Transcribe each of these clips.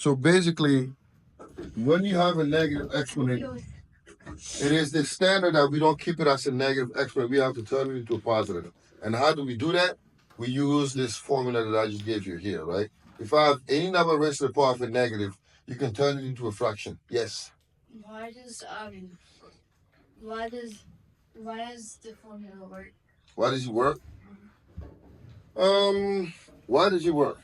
So basically, when you have a negative exponent, it is the standard that we don't keep it as a negative exponent. We have to turn it into a positive. And how do we do that? We use this formula that I just gave you here, right? If I have any number raised to the power of a negative, you can turn it into a fraction. Yes. Why does the formula work? Why does it work? Why does it work?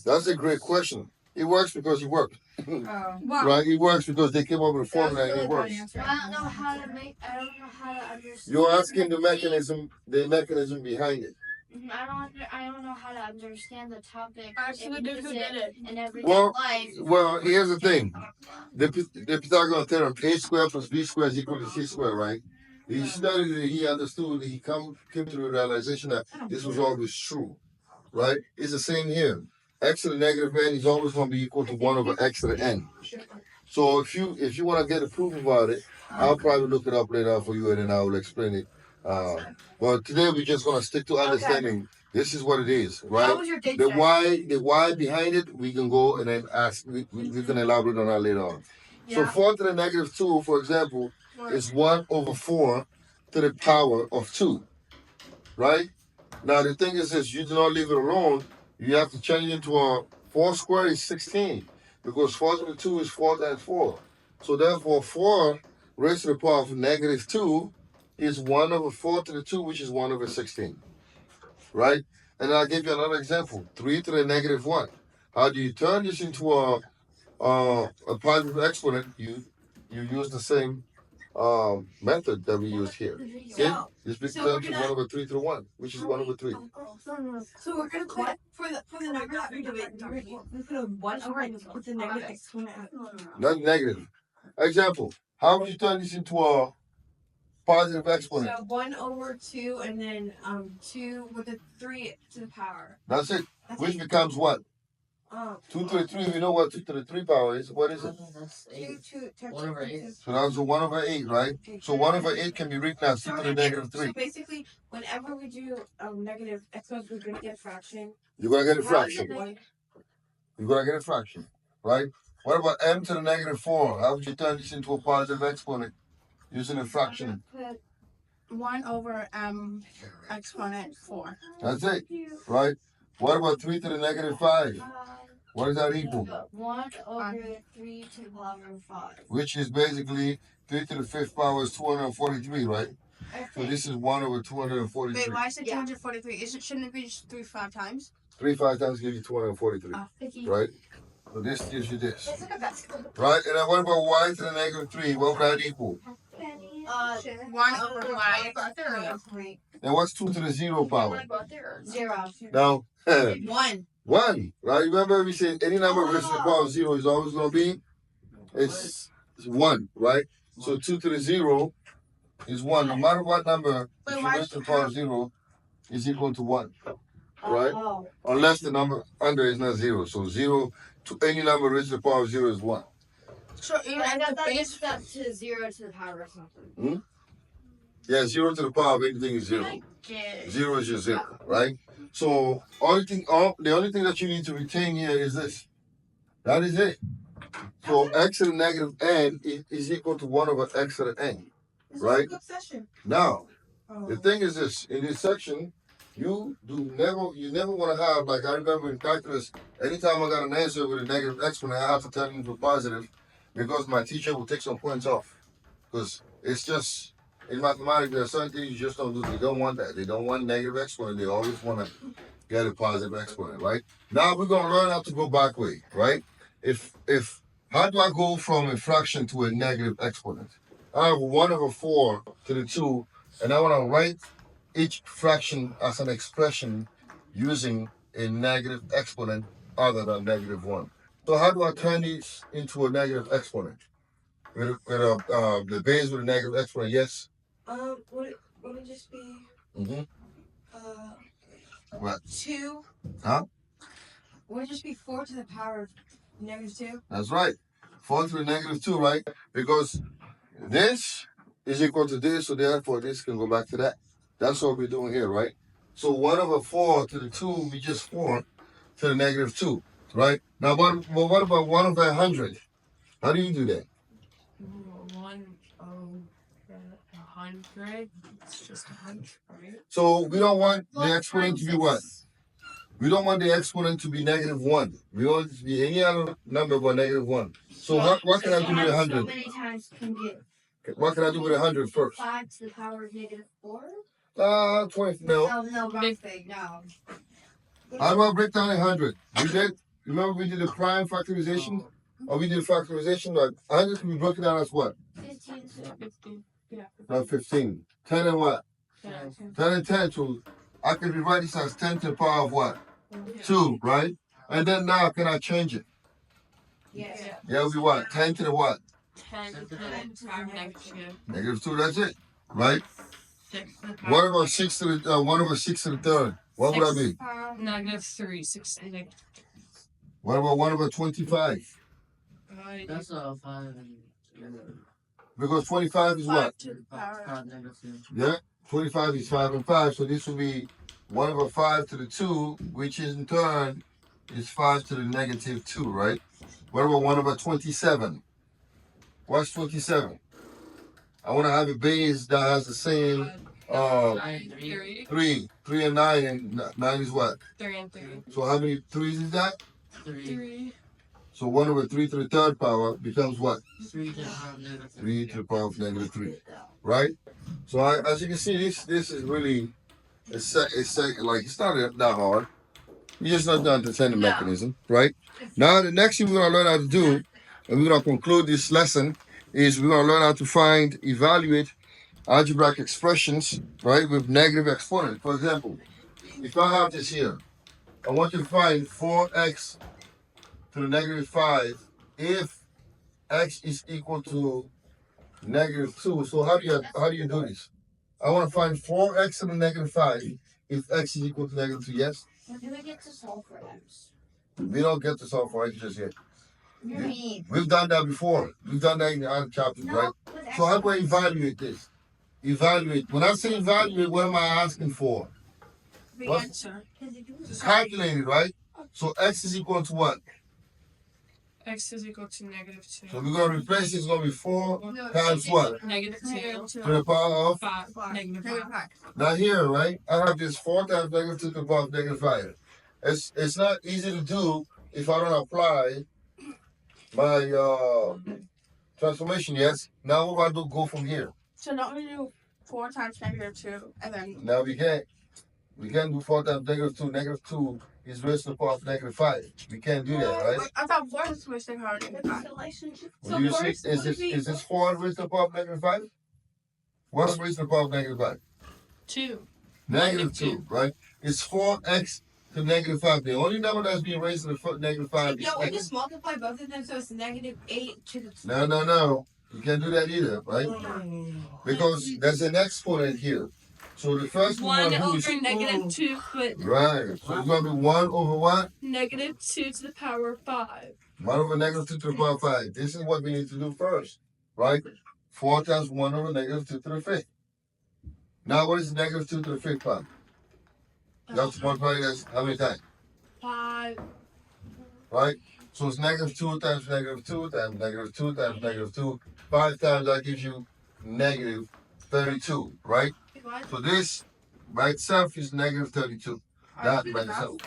That's a great question. It works because it worked. Right? It works because they came up with a formula and it works. I don't know how to understand. You're asking the mechanism behind it. I don't know how to understand the topic. Actually, who did it in everyday life. Well, here's the thing. The Pythagorean theorem, a squared plus b squared is equal to c squared, right? He studied it, he understood it, he came to the realization that this was always true, right? It's the same here. X to the negative n is always going to be equal to 1 over x to the n. So if you want to get a proof about it, I'll probably look it up later for you and then I will explain it. But today we're just going to stick to understanding this is what it is, right? How was your day the why behind it, we can go and then ask, we can elaborate on that later on. Yeah. So 4 to the negative 2, for example, is 1 over 4 to the power of 2, right? Now the thing is this, you do not leave it alone. You have to change it into a 4 squared is 16 because 4 to the 2 is 4 times 4. So therefore 4 raised to the power of negative 2 is 1 over 4 to the 2, which is 1 over 16, right? And I'll give you another example, 3 to the negative 1. How do you turn this into a positive exponent? You use the same method that we used here. Okay? This becomes 1 over 3 to the 1, which is 1 over 3. So we're gonna put for the number that we do it, we put a 1 over and put the negative exponent. Not negative. Example, how would you turn this into a positive exponent? So 1 over 2 and then 2 with a 3 to the power. That's it. Which becomes what? 2 to the 3, we know what 2 to the 3 power is. What is it? 1 over 8. So that's a 1 over 8, right? So 1 over 8 can be written as 2 to the negative 3. So basically, whenever we do negative exponents, we're going to get a fraction. You're going to get a fraction. You're going to get a fraction, right? What about m to the negative 4? How would you turn this into a positive exponent using a fraction? 1 over exponent 4. That's it, right? What about 3 to the negative 5? What does that equal? 1 over 3 to the power of 5. Which is basically 3 to the 5th power is 243, right? So this is 1 over 243. Wait, why is it 243? Shouldn't it be just 3 5 times? 3 5 times gives you 243, right? So this gives you this, right? And then what about y to the negative 3? What would that equal? 1 over y. And what's 2 to the 0 power? 0. Now, 1. 1, right? Remember we said any number raised to the power of 0 is always going to be, it's 1, right? So 2 to the 0 is 1. No matter what number, if you raise to the power of 0, is equal to 1, right? Unless the number under is not 0. So 0 to any number raised to the power of 0 is 1. So even at the base step to 0 to the power of something. Yeah, 0 to the power of anything is 0. 0 is just 0, right? So the only thing that you need to retain here is this. That is it. So x to the negative n is equal to 1 over x to the n, right? Now, the thing is this. In this section, you never want to have, like I remember in calculus, anytime I got an answer with a negative exponent, I have to turn it into a positive because my teacher will take some points off. Because it's just, in mathematics, there are certain things you just don't do. They don't want that. They don't want negative exponent. They always want to get a positive exponent, right? Now we're going to learn how to go back way, right? How do I go from a fraction to a negative exponent? I have 1 over 4 to the 2, and I want to write each fraction as an expression using a negative exponent other than negative 1. So how do I turn these into a negative exponent? With the base with a negative exponent, yes? Would it just be What? 2? Huh? Would it just be 4 to the power of negative 2? That's right. 4 to the negative 2, right? Because this is equal to this, so therefore this can go back to that. That's what we're doing here, right? So 1 over 4 to the 2, we just 4 to the negative 2. right? Now, what about 1 over 100? How do you do that? 1 over 100. It's just 100, right? So we don't want the exponent to be what? We don't want the exponent to be -1. We want it to be any other number but -1. So what can I do with 100? How many times can you? What can I do with 100 first? 5 to the power of -4? 20. No. No, wrong thing. No. How do I break down 100? We did. Remember we did the prime factorization, or we did factorization. Like 100 can be broken down as what? 15. 15. Yeah. Not 15. 10 and what? 10. 10 and 10. So I can rewrite this as 10 to the power of what? Yeah. 2, right? And then now can I change it? Yes. Yeah, it'll be what? 10 to the what? 10 to the negative. -2. That's it, right? 6 to the power. What about 6 to the 1 over 6 to the third? What would I be? -3. 6 to the negative. What about 1 over 25? That's all 5. Because 25 is what? 5 to the power. 5 negative. Yeah, 25 is 5 and 5, so this will be 1 over 5 to the 2, which is in turn is 5 to the -2, right? What about 1 over 27? What's 27? I want to have a base that has the same 3. 3 and 9, and 9 is what? 3 and 3. So how many 3's is that? 3. 3. So 1 over 3 to the third power becomes what? 3 to the power of negative 3 to the power of -3, right? So as you can see, this is really it's not that hard. You just not to understand the mechanism, right? Now the next thing we're gonna learn how to do, and we're gonna conclude this lesson, is we're gonna learn how to evaluate algebraic expressions, right, with negative exponents. For example, if I have this here, I want you to find 4x to the -5 if x is equal to -2. So how do you do this? I want to find 4x to the -5 if x is equal to -2. Yes? When do we get to solve for x? We don't get to solve for x just yet. You're mean. We've done that before. We've done that in the other chapters, right? With So how x. do I evaluate this? Evaluate. When I say evaluate, what am I asking for? The What? answer. It's calculated, right? So x is equal to what? X is equal to -2. So we're going to replace this. It's going to be 4 times what? -2. To the power of? 5. -5. Now here, right? I have this 4 times -2 to the power of -5. It's not easy to do if I don't apply my transformation. Yes. Now what do I do? Go from here. So not we do 4 times -2, and then Now we can't. We can't do 4 times -2. -2 is raised to the power of -5. We can't do that, right? I thought 4 was raised to the power of -5. Well, do you see? Is this 4 raised to the power of -5? What's raised to the power of -5? 2. -2, right? It's 4x to -5. The only number that's being raised to the -5 is No, we x. just multiply both of them, so it's -8 to the. No. You can't do that either, right? Because there's an exponent here. So the first one 1 over is -2, but right. So it's gonna be 1 over what? -2 to the power of 5. 1 over -2 to the power of 5. This is what we need to do first, right? 4 times 1 over -2 to the 5th. Now what is -2 to the 5th power? You have to multiply that how many times? 5. Right? So it's -2 times -2 times -2 times -2. 5 times that gives you -32, right? So this by itself is -32. That by itself.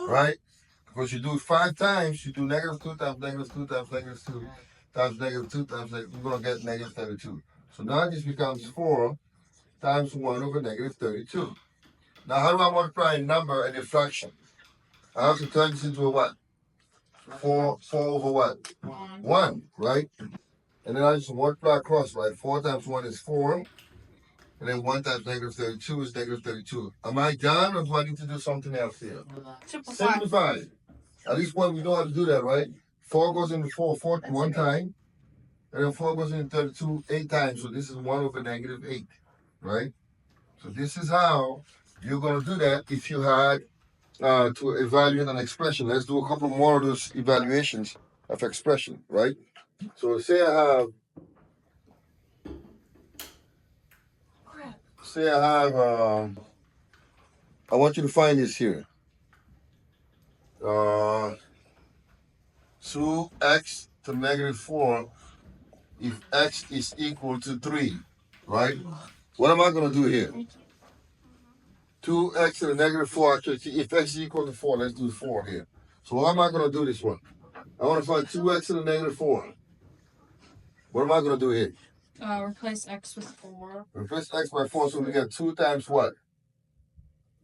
Right? Because you do it 5 times, you do -2 times -2 times -2 times -2 times you're gonna get -32. So now this becomes 4 times 1 over -32. Now how do I multiply a number and a fraction? I have to turn this into a what? 4 over what? 1, right? And then I just multiply across, right? 4 times 1 is 4. And then 1 times -32 is -32. Am I done or do I need to do something else here? Simplify. At least one, we know how to do that, right? 4 goes into 4 one time. And then 4 goes into 32 8 times. So this is 1 over -8, right? So this is how you're going to do that if you had to evaluate an expression. Let's do a couple more of those evaluations of expression, right? So say I have I want you to find this here. 2x to the negative 4 if x is equal to 3, right? What am I going to do here? 2x to the negative 4, actually, if x is equal to 4, let's do 4 here. So how am I going to do this one? I want to find 2x to the negative 4. What am I going to do here? Replace x with 4. Replace x by 4, so we get 2 times what?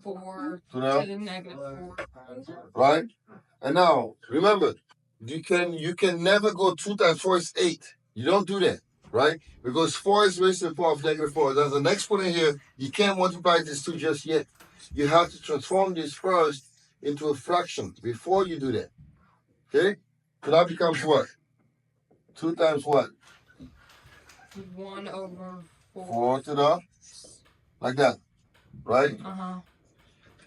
4 to to the negative 4. Right? And now, remember, you can never go 2 times 4 is 8. You don't do that, right? Because 4 is raised to the power of negative 4. There's an exponent here. You can't multiply this 2 just yet. You have to transform this first into a fraction before you do that. Okay? So that becomes what? 2 times what? 1 over 4. 4 to the? Like that. Right? Uh-huh.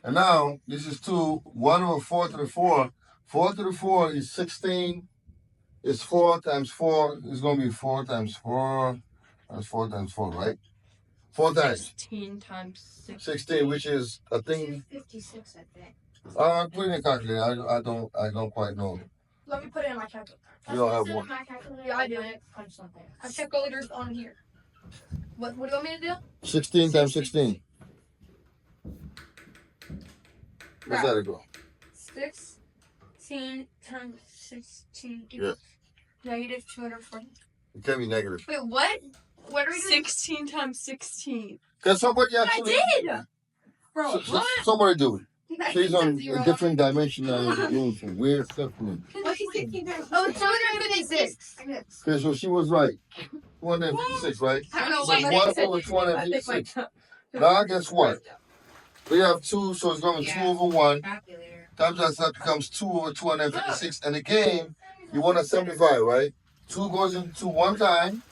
And now, this is 2. 1 over 4 to the 4. 4 to the 4 is 16. It's 4 times 4. It's going to be 4 times 4. That's 4 times 4, right? 4 times. 16 times 6. 16, which is, I think... 256, I think. Put in a calculator. I don't quite know. Let me put it in my calculator. You don't have one. Yeah, I do. I calculators on here. What do you want me to do? 16 times 16. What's that go? 16 times 16 Yeah. equals negative 240. It can be negative. Wait, what? What are we doing? 16 times 16. Can somebody actually... I did! Bro, what? Somebody do it. She's on Zero. a different dimension now. Doing some weird stuff to me. What's 16 times? Oh, it's 256. Okay, so she was right. 256, right? I don't know So what 1 over 256. Now, guess what? We have 2, so it's going to be 2 over 1. Times that becomes 2 over 256. And again, you want to simplify, right? 2 goes into 1 time,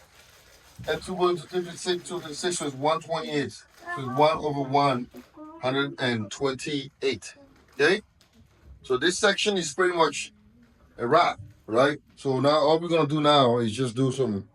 and 2 goes into 56. 256 is 128. So it's 1 over 128. Okay? So this section is pretty much a wrap, right? So now all we're going to do now is just do some